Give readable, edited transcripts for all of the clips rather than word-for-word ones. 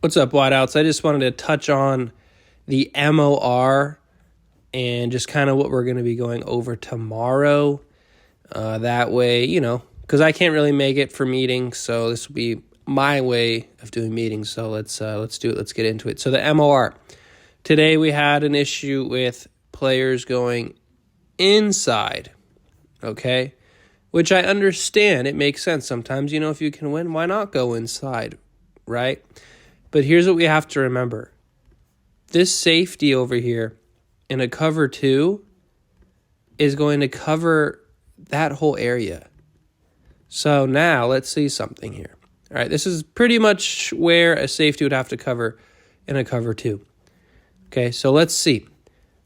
What's up, wideouts? I just wanted to touch on the MOR and just kind of what we're going to be going over tomorrow. That way, because I can't really make it for meetings, so this will be my way of doing meetings. So let's do it. Let's get into it. So the MOR. Today we had an issue with players going inside, okay? Which I understand. It makes sense. Sometimes, if you can win, why not go inside, right? But here's what we have to remember. This safety over here in a cover 2 is going to cover that whole area. So now let's see something here. All right, this is pretty much where a safety would have to cover in a cover 2. Okay, so let's see.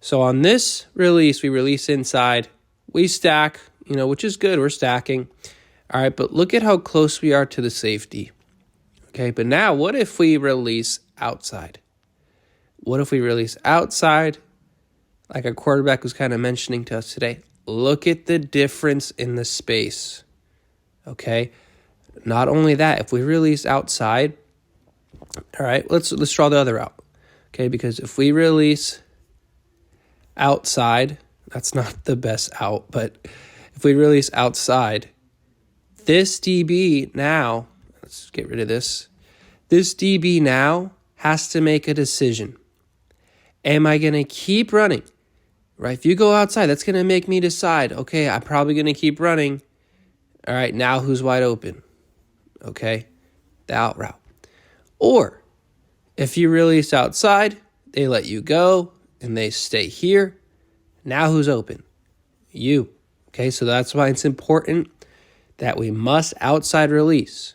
So on this release, we release inside. We stack, which is good. We're stacking. All right, but look at how close we are to the safety. Okay, but now what if we release outside? What if we release outside? Like our quarterback was kind of mentioning to us today. Look at the difference in the space. Okay, not only that, if we release outside, all right, let's draw the other out. Okay, because if we release outside, that's not the best out, but if we release outside, this DB now, let's get rid of this. This DB now has to make a decision. Am I going to keep running? Right? If you go outside, that's going to make me decide, okay, I'm probably going to keep running. All right, now who's wide open? Okay, the out route. Or if you release outside, they let you go and they stay here. Now who's open? You. Okay, so that's why it's important that we must outside release.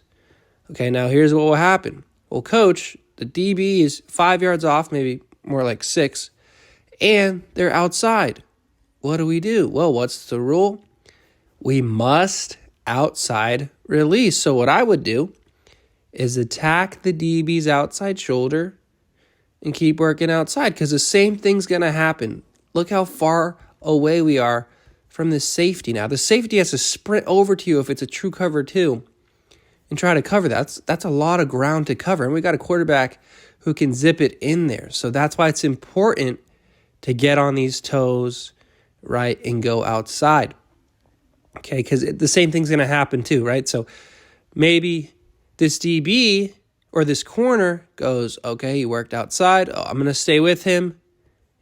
Okay, now here's what will happen. Well, coach, the DB is 5 yards off, maybe more like 6, and they're outside. What do? Well, what's the rule? We must outside release. So what I would do is attack the DB's outside shoulder and keep working outside, because the same thing's going to happen. Look how far away we are from the safety now. The safety has to sprint over to you if it's a true cover 2 and try to cover that. That's a lot of ground to cover. And we got a quarterback who can zip it in there. So that's why it's important to get on these toes, right, and go outside. Okay, because the same thing's going to happen too, right? So maybe this DB or this corner goes, okay, he worked outside. Oh, I'm going to stay with him.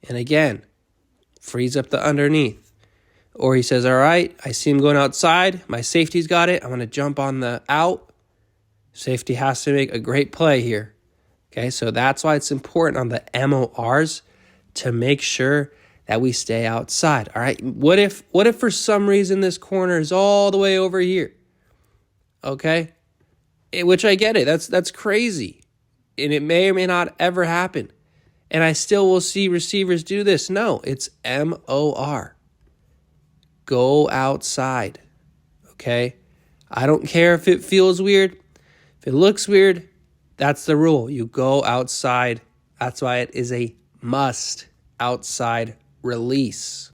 And again, frees up the underneath. Or he says, all right, I see him going outside. My safety's got it. I'm going to jump on the out. Safety has to make a great play here. Okay, so that's why it's important on the MORs to make sure that we stay outside. All right, what if for some reason this corner is all the way over here? Okay, which I get it. That's crazy, and it may or may not ever happen. And I still will see receivers do this. No, it's MOR. Go outside. Okay, I don't care if it feels weird. If it looks weird, that's the rule. You go outside. That's why it is a must outside release.